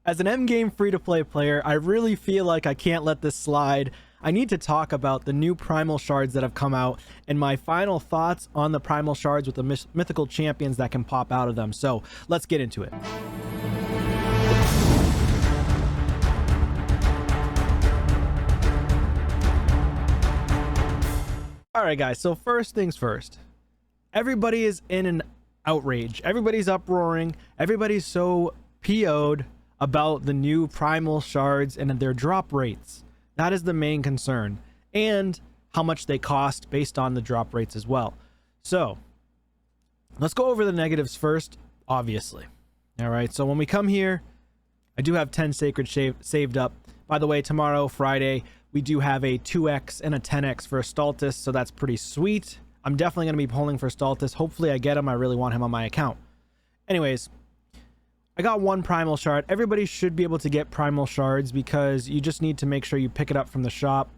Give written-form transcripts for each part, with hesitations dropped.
As an endgame free-to-play player, I really feel like I can't let this slide. I need to talk about the new Primal shards that have come out and my final thoughts on the Primal shards with the mythical champions that can pop out of them. So let's get into it. Alright guys, so first things first. Everybody is in an outrage. Everybody's uproaring. Everybody's so PO'd about the new Primal shards and their drop rates. That is the main concern. And how much they cost based on the drop rates as well. So, let's go over the negatives first, obviously. Alright, so when we come here, I do have 10 Sacred saved up. By the way, tomorrow, Friday, we do have a 2x and a 10x for Stultus, so that's pretty sweet. I'm definitely going to be pulling for Stultus. Hopefully I get him. I really want him on my account. Anyways, I got one Primal shard. Everybody should be able to get Primal shards because you just need to make sure you pick it up from the shop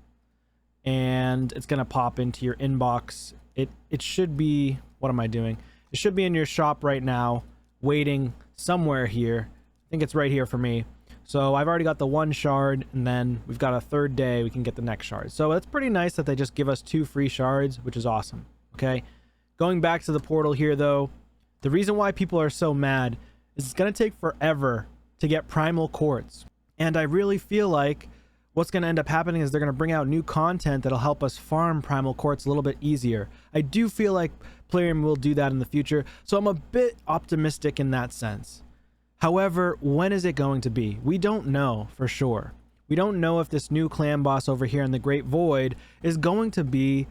and it's going to pop into your inbox. It should be, what am I doing? It should be in your shop right now, waiting somewhere here. I think it's right here for me. So I've already got the one shard, and then we've got a third day we can get the next shard. So it's pretty nice that they just give us 2 free shards, which is awesome. Okay, going back to the portal here though, the reason why people are so mad is it's going to take forever to get Primal quartz. And I really feel like what's going to end up happening is they're going to bring out new content that'll help us farm Primal quartz a little bit easier. I do feel like Plarium will do that in the future, so I'm a bit optimistic in that sense. However, when is it going to be? We don't know for sure. We don't know if this new clan boss over here in the Great Void is going to be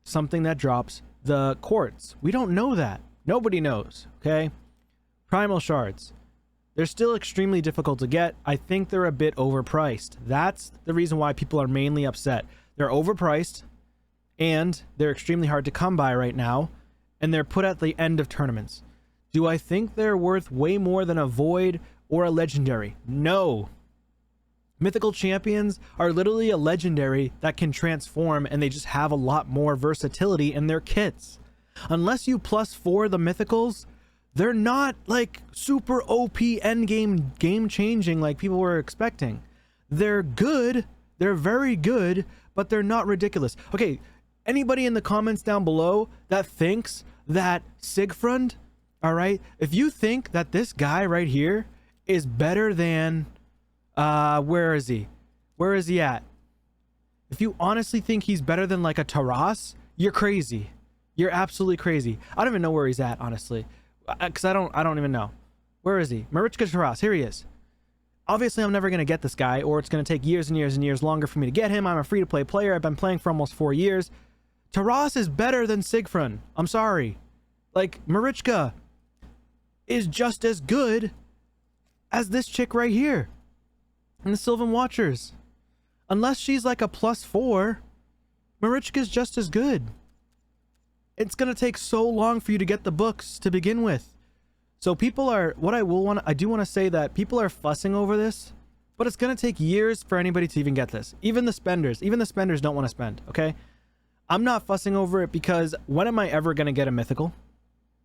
something that drops the quartz. We don't know that. Nobody knows, okay? Primal shards. They're still extremely difficult to get. I think they're a bit overpriced. That's the reason why people are mainly upset. They're overpriced, and they're extremely hard to come by right now, and they're put at the end of tournaments. Do I think they're worth way more than a void or a legendary? No. Mythical champions are literally a legendary that can transform, and they just have a lot more versatility in their kits. Unless you +4 the mythicals, they're not like super OP endgame game changing like people were expecting. They're good, they're very good, but they're not ridiculous. Okay, anybody in the comments down below that thinks that Siegfried, all right, if you think that this guy right here is better than, where is he? Where is he at? If you honestly think he's better than like a Taras, you're crazy. You're absolutely crazy. I don't even know where he's at, honestly, because I don't even know. Where is he? Mythical Taras, here he is. Obviously, I'm never going to get this guy, or it's going to take years and years and years longer for me to get him. I'm a free-to-play player. I've been playing for almost 4 years. Taras is better than Siegfried. I'm sorry. Like, Marichka is just as good as this chick right here in the Sylvan Watchers. Unless she's like a +4, Marichka's just as good. It's gonna take so long for you to get the books to begin with. So people are, I do want to say that people are fussing over this, but it's gonna take years for anybody to even get this. Even the spenders don't want to spend, okay? I'm not fussing over it because when am I ever gonna get a mythical?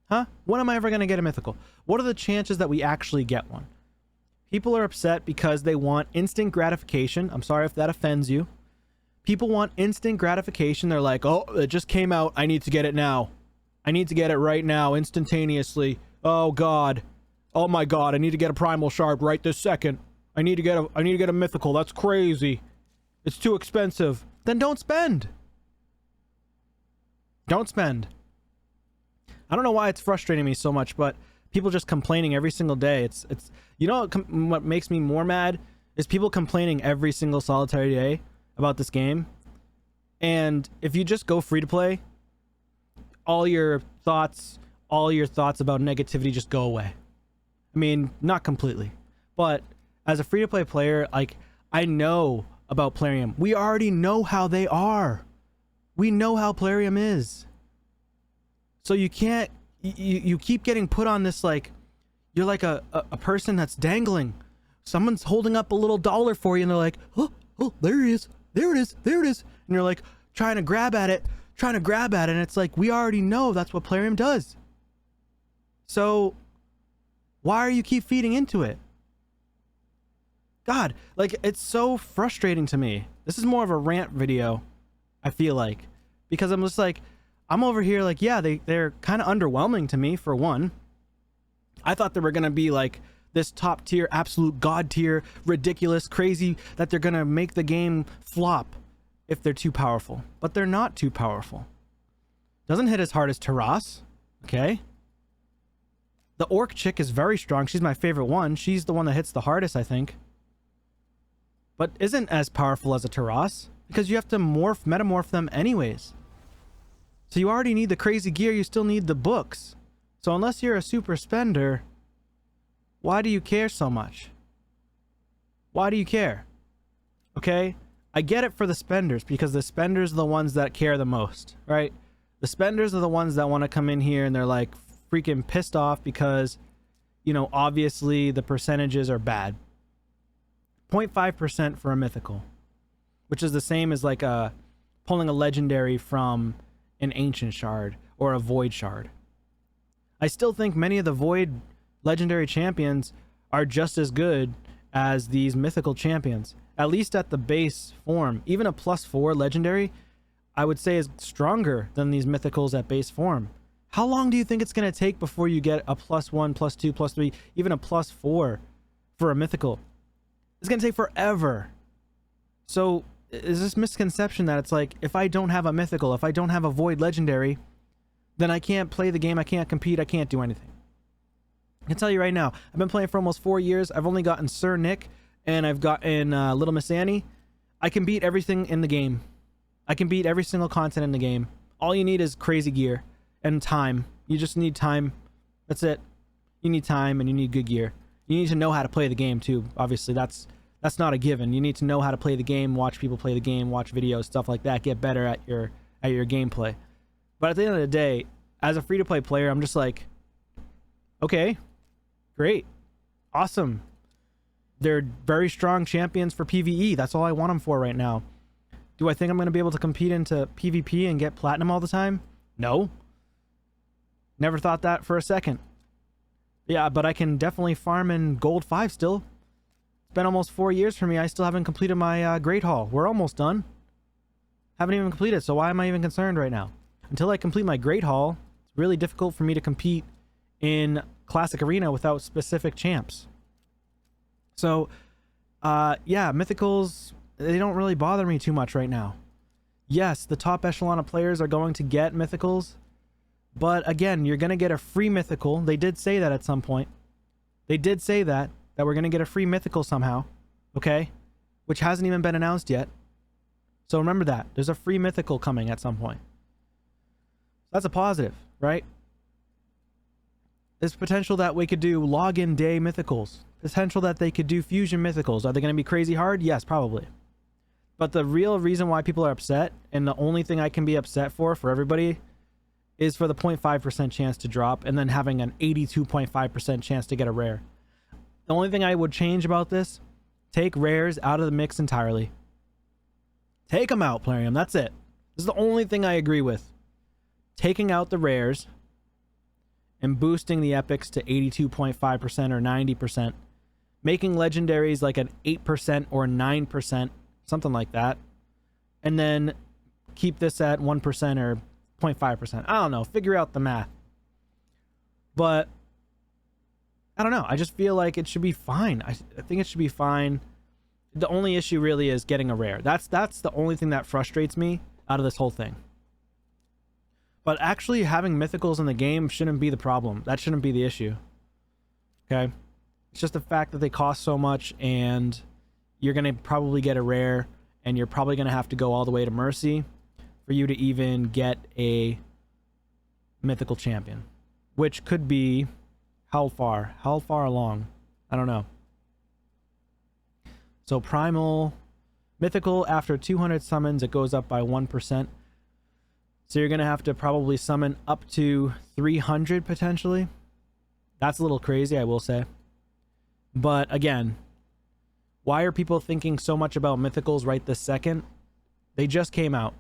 Huh? When am I ever going to get a mythical? What are the chances that we actually get one? People are upset because they want instant gratification. I'm sorry if that offends you. People want instant gratification. They're like, oh, it just came out. I need to get it now. I need to get it right now, instantaneously. Oh, God. Oh, my God. I need to get a Primal shard right this second. I need to get a mythical. That's crazy. It's too expensive. Then don't spend. Don't spend. I don't know why it's frustrating me so much, but people just complaining every single day. It's you know what makes me more mad is people complaining every single solitary day about this game. And if you just go free to play, all your thoughts about negativity just go away. I mean, not completely, but as a free to play player, like, I know about Plarium. We already know how they are. We know how Plarium is. So you can't, you keep getting put on this, like, you're like a person that's dangling. Someone's holding up a little dollar for you and they're like, oh, there he is. There it is. There it is. And you're like trying to grab at it. And it's like, we already know that's what Plarium does. So why are you keep feeding into it? God, like, it's so frustrating to me. This is more of a rant video, I feel like, because I'm just like, I'm over here like, yeah, they're kind of underwhelming to me, for one. I thought they were going to be like this top tier, absolute god tier, ridiculous, crazy, that they're going to make the game flop if they're too powerful. But they're not too powerful. Doesn't hit as hard as Taras, okay? The orc chick is very strong. She's my favorite one. She's the one that hits the hardest, I think. But isn't as powerful as a Taras, because you have to metamorph them anyways. So you already need the crazy gear, you still need the books. So unless you're a super spender, why do you care so much? Why do you care? Okay? I get it for the spenders, because the spenders are the ones that care the most, right? The spenders are the ones that want to come in here and they're like freaking pissed off because, you know, obviously the percentages are bad. 0.5% for a mythical, which is the same as like pulling a legendary from an ancient shard or a void shard. I still think many of the void legendary champions are just as good as these mythical champions, at least at the base form. Even a +4 legendary, I would say, is stronger than these mythicals at base form. How long do you think it's going to take before you get a +1, +2, +3, even a +4 for a mythical? It's going to take forever. So is this misconception that it's like, if I don't have a mythical, if I don't have a void legendary, then I can't play the game, I can't compete, I can't do anything. I can tell you right now, I've been playing for almost 4 years. I've only gotten Sir Nick, and I've gotten Little Miss Annie. I can beat everything in the game. I can beat every single content in the game. All you need is crazy gear and time. You just need time. That's it. You need time and you need good gear. You need to know how to play the game too. Obviously, that's not a given. You need to know how to play the game, watch people play the game, watch videos, stuff like that, get better at your gameplay. But at the end of the day, as a free-to-play player, I'm just like, okay, great, awesome. They're very strong champions for PvE. That's all I want them for right now. Do I think I'm going to be able to compete into PvP and get platinum all the time? No. Never thought that for a second. Yeah, but I can definitely farm in gold 5 still. It's been almost 4 years for me. I still haven't completed my Great Hall. We're almost done. Haven't even completed, so why am I even concerned right now? Until I complete my Great Hall, it's really difficult for me to compete in Classic Arena without specific champs. So, yeah, Mythicals, they don't really bother me too much right now. Yes, the top echelon of players are going to get Mythicals, but again, you're going to get a free Mythical. They did say that at some point. They did say that we're going to get a free Mythical somehow, okay? Which hasn't even been announced yet. So remember that. There's a free Mythical coming at some point. That's a positive, right? There's potential that we could do login day Mythicals. Potential that they could do fusion Mythicals. Are they going to be crazy hard? Yes, probably. But the real reason why people are upset, and the only thing I can be upset for everybody, is for the 0.5% chance to drop and then having an 82.5% chance to get a rare. The only thing I would change about this, take rares out of the mix entirely. Take them out, Plarium. That's it. This is the only thing I agree with. Taking out the rares and boosting the epics to 82.5% or 90%. Making legendaries like an 8% or 9%, something like that. And then keep this at 1% or 0.5%. I don't know. Figure out the math. But I don't know. I just feel like it should be fine. I think it should be fine. The only issue really is getting a rare. That's the only thing that frustrates me out of this whole thing. But actually having mythicals in the game shouldn't be the problem. That shouldn't be the issue. Okay? It's just the fact that they cost so much and you're going to probably get a rare and you're probably going to have to go all the way to Mercy for you to even get a mythical champion. Which could be how far? How far along? I don't know. So Primal, mythical, after 200 summons, it goes up by 1%. So you're going to have to probably summon up to 300 potentially. That's a little crazy, I will say. But again, why are people thinking so much about mythicals right this second? They just came out.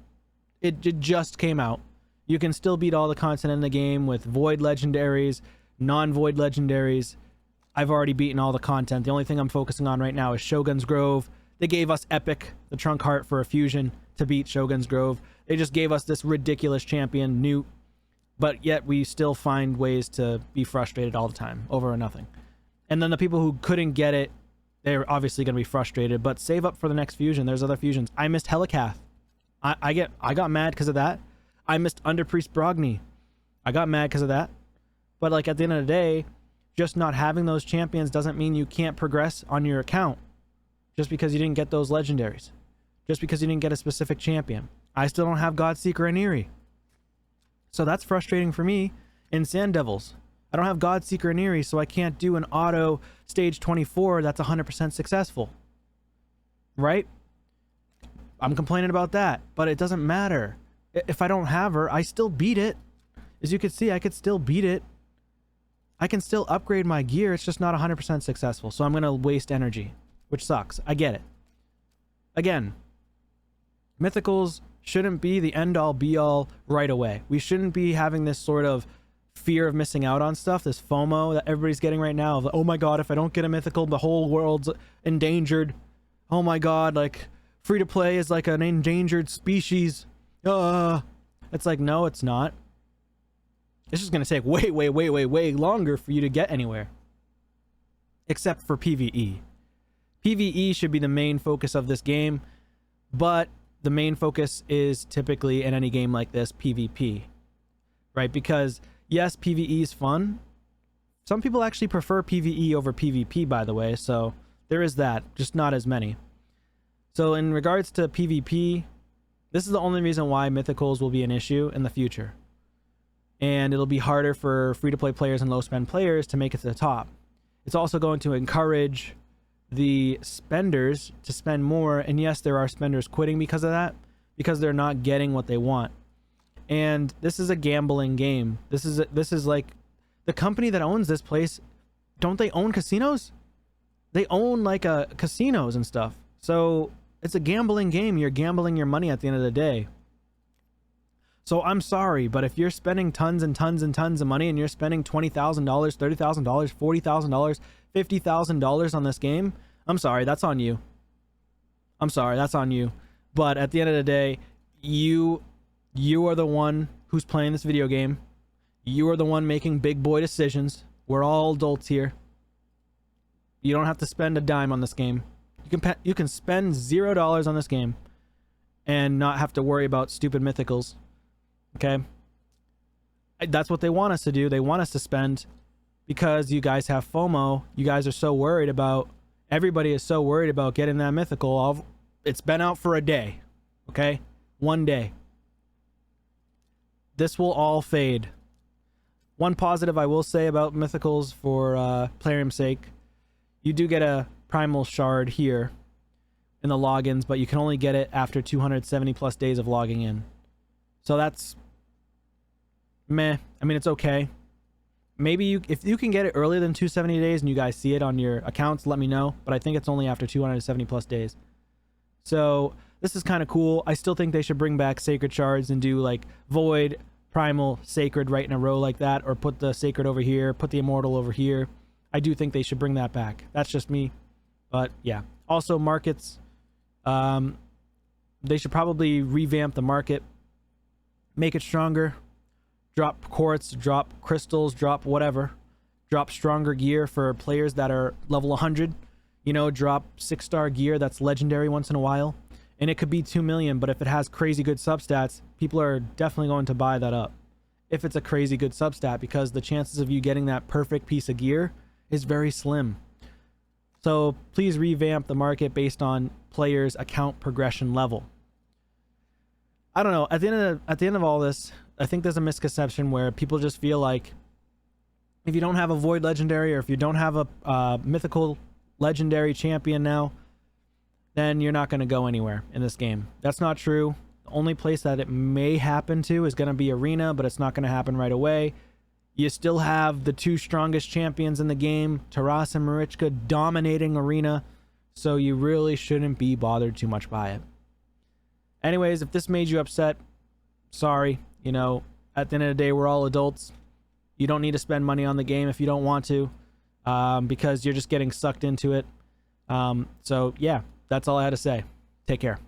It just came out. You can still beat all the content in the game with void legendaries, non-void legendaries. I've already beaten all the content. The only thing I'm focusing on right now is Shogun's Grove. They gave us Epic, the Trunk Heart, for a fusion to beat Shogun's Grove. They just gave us this ridiculous champion, Newt, but yet we still find ways to be frustrated all the time over nothing. And then the people who couldn't get it, they're obviously going to be frustrated, but save up for the next fusion. There's other fusions. I missed Helicath. I got mad because of that. I missed Underpriest Brogni. I got mad because of that. But like at the end of the day, just not having those champions doesn't mean you can't progress on your account. Just because you didn't get those legendaries. Just because you didn't get a specific champion. I still don't have Godseeker and Eerie. So that's frustrating for me in Sand Devils. I don't have Godseeker and Eerie, so I can't do an auto stage 24 that's 100% successful. Right? I'm complaining about that, but it doesn't matter. If I don't have her, I still beat it. As you can see, I could still beat it. I can still upgrade my gear. It's just not 100% successful, so I'm going to waste energy, which sucks. I get it. Again, Mythicals shouldn't be the end-all, be-all right away. We shouldn't be having this sort of fear of missing out on stuff, this FOMO that everybody's getting right now of, oh my god, if I don't get a Mythical, the whole world's endangered. Oh my god, like, free-to-play is like an endangered species. It's like, no, it's not. It's just going to take way longer for you to get anywhere. Except for PvE. PvE should be the main focus of this game, but the main focus is typically in any game like this, PvP. Right? Because, yes, PvE is fun. Some people actually prefer PvE over PvP, by the way, so there is that, just not as many. So in regards to PvP, this is the only reason why Mythicals will be an issue in the future. And it'll be harder for free-to-play players and low-spend players to make it to the top. It's also going to encourage the spenders to spend more, and yes, there are spenders quitting because of that, because they're not getting what they want. And this is a gambling game. This is like the company that owns this place. Don't they own casinos? They own like casinos and stuff. So it's a gambling game. You're gambling your money at the end of the day. So I'm sorry, but if you're spending tons and tons and tons of money and you're spending $20,000, $30,000, $40,000, $50,000 on this game, I'm sorry, that's on you. I'm sorry, that's on you. But at the end of the day, you are the one who's playing this video game. You are the one making big boy decisions. We're all adults here. You don't have to spend a dime on this game. You can spend $0 on this game and not have to worry about stupid Mythicals. Okay? That's what they want us to do. They want us to spend because you guys have FOMO. You guys are so worried about, everybody is so worried about getting that Mythical. It's been out for a day. Okay? One day. This will all fade. One positive I will say about Mythicals for Plarium's sake, you do get a Primal shard here in the logins, but you can only get it after 270 plus days of logging in. So that's meh. I mean, it's okay. Maybe if you can get it earlier than 270 days and you guys see it on your accounts, let me know. But I think it's only after 270 plus days. So this is kind of cool. I still think they should bring back Sacred Shards and do like Void, Primal, Sacred right in a row like that. Or put the Sacred over here, put the Immortal over here. I do think they should bring that back. That's just me. But yeah. Also markets. They should probably revamp the market. Make it stronger. Drop quartz, drop crystals, drop whatever. Drop stronger gear for players that are level 100. You know, drop 6-star gear that's legendary once in a while. And it could be 2 million, but if it has crazy good substats, people are definitely going to buy that up. If it's a crazy good substat, because the chances of you getting that perfect piece of gear is very slim. So please revamp the market based on players' account progression level. I don't know. At the end of all this, I think there's a misconception where people just feel like if you don't have a Void Legendary or if you don't have a Mythical Legendary champion now, then you're not going to go anywhere in this game. That's not true. The only place that it may happen to is going to be Arena, but it's not going to happen right away. You still have the 2 strongest champions in the game, Taras and Marichka, dominating Arena, so you really shouldn't be bothered too much by it. Anyways, if this made you upset, sorry. You know, at the end of the day, we're all adults. You don't need to spend money on the game if you don't want to. because you're just getting sucked into it. So yeah, that's all I had to say. Take care.